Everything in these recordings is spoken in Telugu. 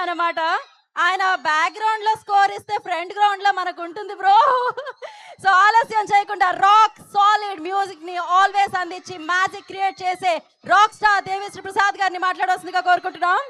అనమాట. ఆయన బ్యాక్‌గ్రౌండ్ లో స్కోర్ ఇస్తే ఫ్రంట్ గ్రౌండ్ లో మనకు ఉంటుంది బ్రో. సో ఆలస్యం చేయకుండా రాక్ సాలిడ్ మ్యూజిక్ ని ఆల్వేస్ అందించి మ్యాజిక్ క్రియేట్ చేసే రాక్ స్టార్ దేవిశ్రీ ప్రసాద్ గారిని మాట్లాడవలసిందిగా కోరుకుంటున్నాం.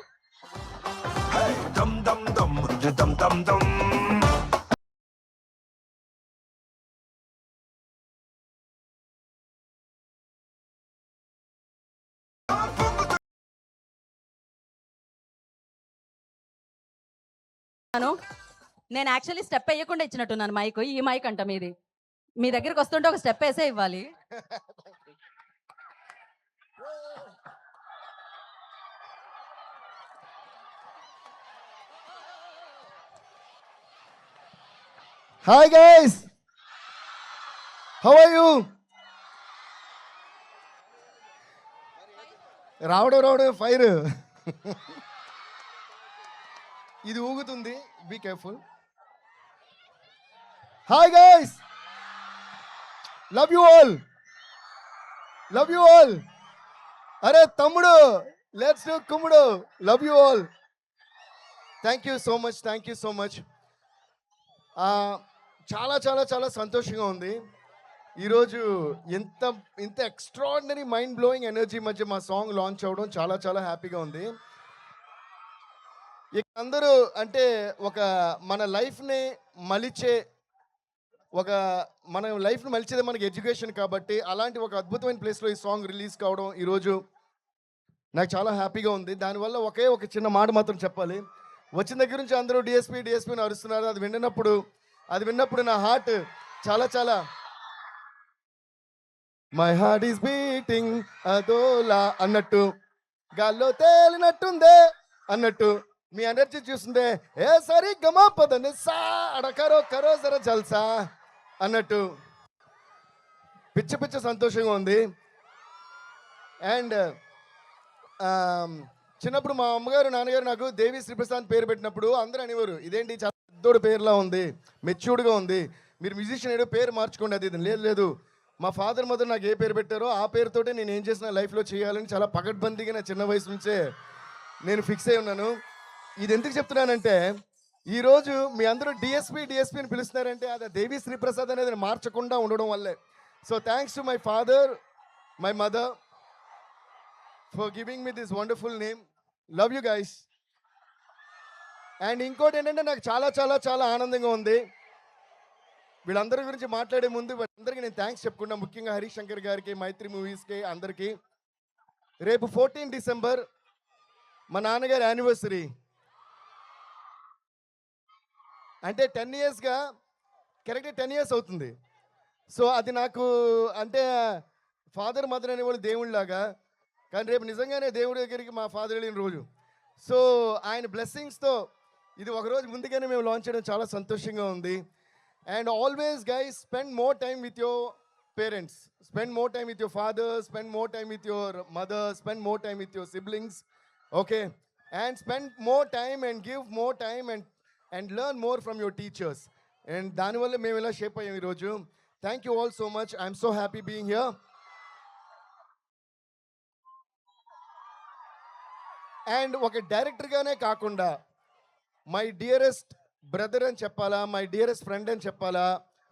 నేను యాక్చువల్లీ స్టెప్ వేయకుండా ఇచ్చినట్టున్నాను మైక్. ఈ మైక్ అంట మీది. మీ దగ్గరికి వస్తుంటే ఒక స్టెప్ వేసే ఇవ్వాలి. Hi guys, how are you? రావడం ఫైర్. ఇది ఊగుతుంది, be careful. Hi guys, love you all, love you all. అరే తమ్ముడు, లెట్స్ డూ కుమ్ముడు. Love you all. Thank you so much, thank you so much. చాలా చాలా చాలా సంతోషంగా ఉంది. ఈరోజు ఇంత ఇంత ఎక్స్ట్రాడినరీ మైండ్ బ్లోయింగ్ ఎనర్జీ మధ్య మా సాంగ్ లాంచ్ అవ్వడం చాలా చాలా హ్యాపీగా ఉంది. ఇక అందరూ అంటే ఒక మన లైఫ్ని మలిచే మన లైఫ్ని మలిచేది మనకి ఎడ్యుకేషన్ కాబట్టి అలాంటి ఒక అద్భుతమైన ప్లేస్లో ఈ సాంగ్ రిలీజ్ కావడం ఈరోజు నాకు చాలా హ్యాపీగా ఉంది. దానివల్ల ఒక చిన్న మాట మాత్రం చెప్పాలి. వచ్చిన దగ్గర నుంచి అందరూ డిఎస్పీని అరుస్తున్నారు. అది విన్నప్పుడు నా హార్ట్ చాలా చాలా మై హార్ట్ ఈస్ బీటింగ్ అదోలా అన్నట్టు, గాల్లో తేలినట్టుందే అన్నట్టు, మీ ఎనర్జీ చూస్తుందే ఏ సరి గమా పదని సా అడకరో కరో జర జల్సా అన్నట్టు పిచ్చ సంతోషంగా ఉంది. అండ్ చిన్నప్పుడు మా అమ్మగారు నాన్నగారు నాకు దేవిశ్రీ ప్రసాద్ పేరు పెట్టినప్పుడు అందరూ అనేవారు, ఇదేంటి చాలా పెద్దోడు పేరులా ఉంది, మెచ్యూర్డ్గా ఉంది, మీరు మ్యూజిషియన్ ఏదో పేరు మార్చుకోండి. అది లేదు, మా ఫాదర్ మదర్ నాకు ఏ పేరు పెట్టారో ఆ పేరుతోటే నేను ఏం చేసిన లైఫ్లో చేయాలని చాలా పకడ్బందీగా నా చిన్న వయసు నుంచే నేను ఫిక్స్ అయి ఉన్నాను. ఇది ఎందుకు చెప్తున్నానంటే ఈరోజు మీ అందరూ డిఎస్పీని పిలుస్తున్నారంటే అది దేవిశ్రీ ప్రసాద్ అనేది మార్చకుండా ఉండడం వల్లే. So thanks to my father, my mother for giving me this wonderful name. Love you guys. And ఇంకోటి ఏంటంటే నాకు చాలా చాలా చాలా ఆనందంగా ఉంది. వీళ్ళందరి గురించి మాట్లాడే ముందు వీళ్ళందరికీ నేను థ్యాంక్స్ చెప్పుకున్నా, ముఖ్యంగా హరీష్ శంకర్ గారికి, మైత్రి మూవీస్కి అందరికీ. రేపు 14 డిసెంబర్ మా నాన్నగారి యానివర్సరీ. అంటే 10 ఇయర్స్గా కరెక్ట్గా 10 ఇయర్స్ అవుతుంది. సో అది నాకు అంటే ఫాదర్ మదర్ అనేవాళ్ళు దేవుళ్ళలాగా, కానీ రేపు నిజంగానే దేవుడి దగ్గరికి మా ఫాదర్ వెళ్ళిన రోజు. సో ఆయన బ్లెస్సింగ్స్తో ఇది ఒకరోజు ముందుగానే మేము లాంచ్ చేయడం చాలా సంతోషంగా ఉంది. And always guys, spend more time with your parents, spend more time with your father, spend more time with your mother, spend more time with your siblings, okay? And spend more time and give more time and learn more from your teachers. And దానివల్ల మేము ఇలా షేప్ అయ్యాం ఈరోజు. Thank you all so much. I'm so happy being here. And ఒక డైరెక్టర్గానే కాకుండా మై డియరెస్ట్ బ్రదర్ అని చెప్పాలా, మై డియరెస్ట్ ఫ్రెండ్ అని చెప్పాలా,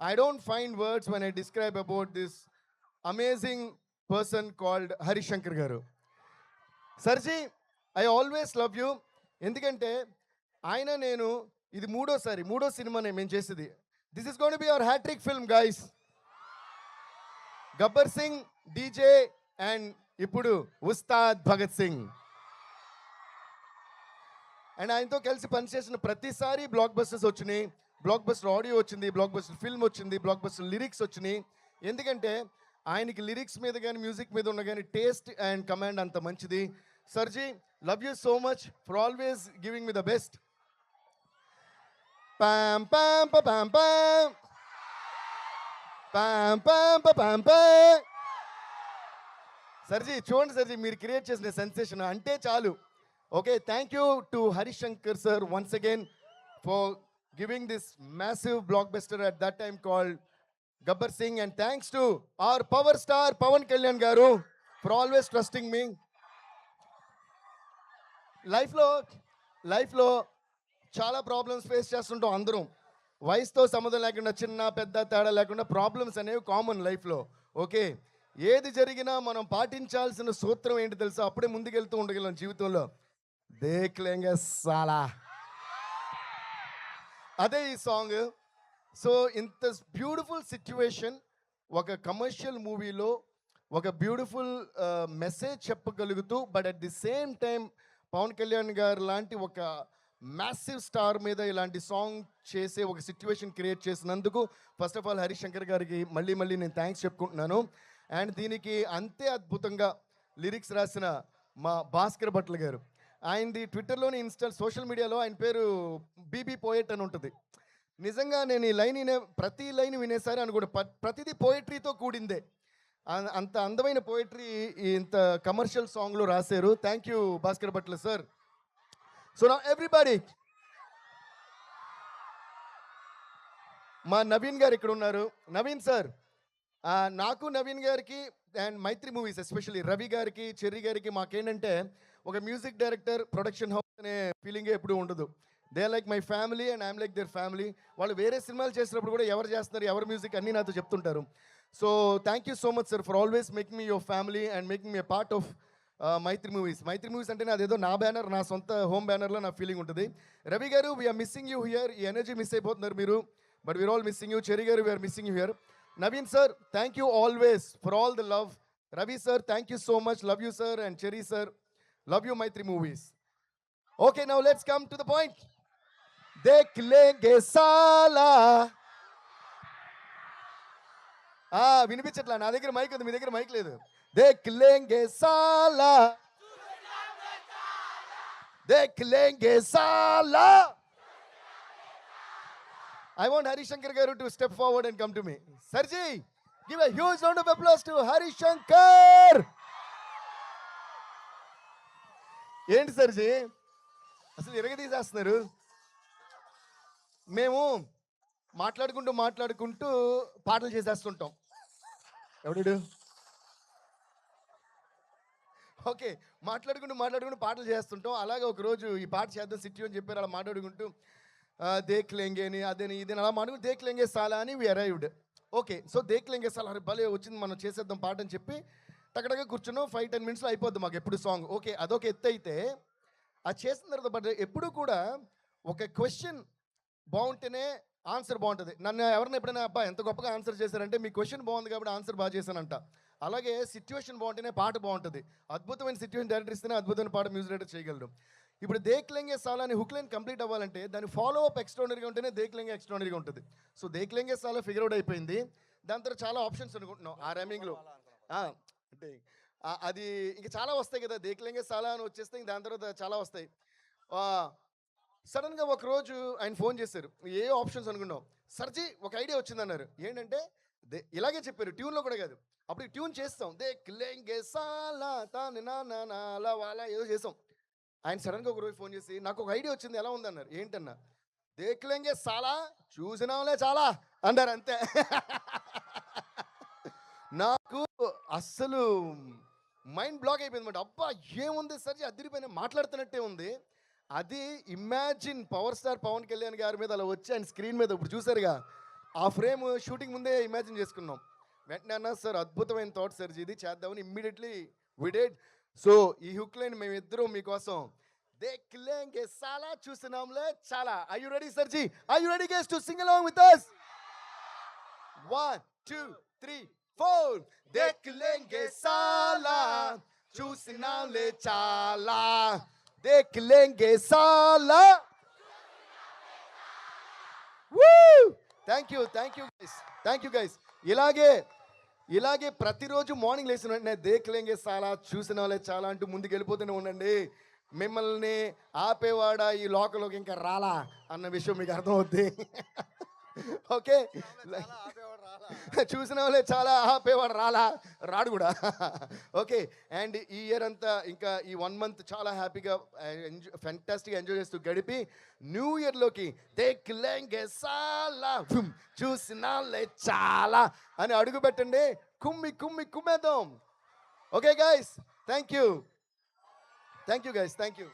I don't find words when I describe about this amazing person called Harish Shankar garu. సర్జీ, ఐ ఆల్వేస్ లవ్ యూ. ఎందుకంటే ఆయన నేను ఇది మూడో సినిమానే మేము చేసేది. This is gonna be our hattrick film guys. Gabbar Singh, DJ and ఇప్పుడు ఉస్తాద్ భగత్ సింగ్. అండ్ ఆయనతో కలిసి పనిచేసిన ప్రతిసారి బ్లాక్ బస్టర్స్ వచ్చినాయి, బ్లాక్ బస్టర్ ఆడియో వచ్చింది, బ్లాక్ బస్టర్ ఫిల్మ్ వచ్చింది, బ్లాక్ బస్టర్ లిరిక్స్ వచ్చినాయి. ఎందుకంటే ఆయనకి లిరిక్స్ మీద కానీ మ్యూజిక్ మీద ఉన్న కానీ టేస్ట్ అండ్ కమాండ్ అంత మంచిది. సర్జీ, love you so much for always giving me the best. పాం పాం పాం పాం పాం పాం పాం పాం. సర్జీ చూడండి సర్జీ, మీరు క్రియేట్ చేసిన సెన్సేషన్ అంటే చాలు. Okay, thank you to Harish Shankar sir once again for giving this massive blockbuster at that time called Gabbar Singh, and thanks to our power star Pawan Kalyan garu for always trusting me. లైఫ్లో చాలా ప్రాబ్లమ్స్ ఫేస్ చేస్తుంటాం అందరం. వయసుతో సంబంధం లేకుండా చిన్న పెద్ద తేడా లేకుండా ప్రాబ్లమ్స్ అనేవి కామన్ లైఫ్లో. ఓకే, ఏది జరిగినా మనం పాటించాల్సిన సూత్రం ఏంటి తెలుసా? అప్పుడే ముందుకెళ్తూ ఉండగలం జీవితంలో. దేఖ్లేంగే సాలా, అదే ఈ సాంగ్. సో ఇంత బ్యూటిఫుల్ సిచ్యువేషన్, ఒక కమర్షియల్ మూవీలో ఒక బ్యూటిఫుల్ మెసేజ్ చెప్పగలుగుతూ, but at the same time Pawan Kalyan గారు లాంటి ఒక మ్యాసివ్ స్టార్ మీద ఇలాంటి సాంగ్ చేసే ఒక సిచ్యువేషన్ క్రియేట్ చేసినందుకు first of all Harish Shankar గారికి మళ్ళీ నేను థ్యాంక్స్ చెప్పుకుంటున్నాను. అండ్ దీనికి అంతే అద్భుతంగా లిరిక్స్ రాసిన మా భాస్కర్ భట్ల గారు. ఆయనది ట్విట్టర్లోని సోషల్ మీడియాలో ఆయన పేరు బీబీ పోయెట్ అని ఉంటుంది. నిజంగా నేను ఈ లైన్ ప్రతి లైన్ వినేసారి అనుకుంటే ప్రతిదీ పోయట్రీతో కూడిందే. అంత అందమైన పోయట్రీ ఇంత కమర్షియల్ సాంగ్లో రాశారు. Thank you Bhaskar Bhatla sir. So నా ఎవ్రీబడి, మా నవీన్ గారు ఇక్కడ ఉన్నారు. నవీన్ సార్, నాకు నవీన్ గారికి and Mythri Movies especially Ravi గారికి చెర్రీ గారికి మాకేంటంటే ఒక మ్యూజిక్ డైరెక్టర్ ప్రొడక్షన్ హౌస్ అనే ఫీలింగే ఎప్పుడు ఉండదు. They like my family and I'm like their family. వాళ్ళు వేరే సినిమాలు చేసినప్పుడు కూడా ఎవరు చేస్తున్నారు, ఎవరి మ్యూజిక్ అన్నీ నాతో చెప్తుంటారు. So thank you so much sir for always making me your family and making me part of Mythri Movies. Mythri Movies అంటే అదేదో నా బ్యానర్, నా సొంత హోమ్ బ్యానర్లో నా ఫీలింగ్ ఉంటుంది. రవి గారు, వీఆర్ మిస్సింగ్ యూ హియర్. ఈ ఎనర్జీ మిస్ అయిపోతున్నారు మీరు, but we are all missing you. Cherry గారు, we are missing you here. Naveen sir, thank you always for all the love. Ravi sir, thank you so much, love you sir. And Cherry sir, love you Mythri Movies. Okay, now let's come to the point. దేఖ్ లేంగే సాలా. వినిపించట్లా, నా దగ్గర మైక్ ఉంది, మీ దగ్గర మైక్ లేదు. దేఖ్ లేంగే సాలా, దేఖ్ లేంగే సాలా. I want Harish Shankar garu to step forward and come to me. Sarji, give a huge round of applause to Harish Shankar. ఏంటి సర్జీ అసలు ఎరగదీసేస్తున్నారు? మేము మాట్లాడుకుంటూ పాటలు చేసేస్తుంటాం. ఎవడు? ఓకే, మాట్లాడుకుంటూ పాటలు చేస్తుంటాం. అలాగే ఒకరోజు ఈ పాట చేద్దాం సిట్టి అని చెప్పారు. అలా మాట్లాడుకుంటూ దేఖ్ లేంగే అని అదని ఇదని అలా మాట్లాడుకుంటూ దేఖ్ లేంగే సాలా అని వి అరైవ్డ్. ఓకే, సో దేఖ్ లేంగే సాలా భలే వచ్చింది, మనం చేసేద్దాం పాట అని చెప్పి టక్కడగా కూర్చున్నాం. 5-10 మినిట్స్లో అయిపోద్ది మాకు ఎప్పుడు సాంగ్. ఓకే, అదొక ఎత్తు అయితే అది చేసిన తర్వాత, బట్ ఎప్పుడు కూడా ఒక క్వశ్చన్ బాగుంటేనే ఆన్సర్ బాగుంటుంది. నన్ను ఎవరైనా ఎప్పుడైనా అబ్బా ఎంత గొప్పగా ఆన్సర్ చేశారంటే మీ క్వశ్చన్ బాగుంది కాబట్టి ఆన్సర్ బాగా చేశానంట. అలాగే సిచ్యువేషన్ బాగుంటేనే పాట బాగుంటుంది. అద్భుతమైన సిచ్యువేషన్ డైరెక్టర్ ఇస్తేనే అద్భుతమైన పాట మ్యూజిక్ డైరెక్టర్ చేయగలరు. ఇప్పుడు దేఖ్ లేంగే సాలా అని హుక్ లైన్ కంప్లీట్ అవ్వాలంటే దాని ఫాలో అప్ ఎక్స్ట్రాడనరీగా ఉంటేనే దేఖ్ లేంగే ఎక్స్ట్రాడనరీగా ఉంటుంది. సో దేఖ్ లేంగే సాలా ఫిగర్ అవుట్ అయిపోయింది. దాని తర్వాత చాలా ఆప్షన్స్ అనుకుంటున్నాం ఆ రైమింగ్లో. అంటే అది ఇంకా చాలా వస్తాయి కదా, దేఖ్ లేంగే సాలా అని వచ్చేస్తే దాని తర్వాత చాలా వస్తాయి. సడన్గా ఒకరోజు ఆయన ఫోన్ చేశారు. ఏ ఆప్షన్స్ అనుకున్నాం, సర్జీ ఒక ఐడియా వచ్చిందన్నారు. ఏంటంటే ఇలాగే చెప్పారు, ట్యూన్లో కూడా కాదు. అప్పుడు ట్యూన్ చేస్తాం, దేఖ్ లేంగే సాలా తాని నా అలా అలా ఏదో చేసాం. ఆయన సడన్గా ఒకరోజు ఫోన్ చేసి నాకు ఒక ఐడియా వచ్చింది, ఎలా ఉందన్నారు. ఏంటన్నా? దేఖ్ లేంగే సాలా చూసినాంలే చాలా అన్నారు, అంతే. నాకు అస్సలు మైండ్ బ్లాక్ అయిపోయింది అనమాట. అబ్బా ఏముంది సర్జీ, అదిరిపోయిన మాట్లాడుతున్నట్టే ఉంది. అది imagine power star Pawan Kalyan గారి మీద అలా వచ్చి ఆయన స్క్రీన్ మీద ఇప్పుడు చూసారుగా, ఆ ఫ్రేమ్ షూటింగ్ ముందే ఇమాజిన్ చేసుకున్నాం. వెంటనే అన్నా సార్ అద్భుతమైన థాట్ సర్జీ, ఇది చేద్దామని ఇమ్మీడియట్లీ వి డిడ్. సో ఈ హుక్ లైన్ మేమిద్దరం మీకోసం దేఖ్ లేంగే సాలా చూసినాంలే చాలా. ఆర్ యు రెడీ సర్జీ? Are you ready guys to sing along with us? 1 2 3 4 దేఖ్ లేంగే సాలా చూసినాంలే చాలా, దేఖ్ లేంగే సాలా. Thank you guys. ఇలాగే ప్రతిరోజు మార్నింగ్ లేచిన వెంటనే దేఖ్ లేంగే సాలా చూసిన వాళ్ళే చాలా అంటూ ముందుకు వెళ్ళిపోతూనే ఉండండి. మిమ్మల్ని ఆపేవాడా ఈ లోకంలోకి ఇంకా రాలా అన్న విషయం మీకు అర్థమవుద్ది. ఓకే, చూసిన వాళ్ళే చాలా, ఆపేవాడు రాడు కూడా. ఓకే, అండ్ ఈ ఇయర్ అంతా ఇంకా ఈ 1 మంత్ చాలా హ్యాపీగా ఫ్యాంటాస్టిక్గా ఎంజాయ్ చేస్తూ గడిపి న్యూ ఇయర్లోకి దేఖ్ లేంగే సాలా చూసిన వాళ్ళే చాలా అని అడుగు పెట్టండి. కుమ్మేద్దాం. Okay guys, thank you guys, thank you.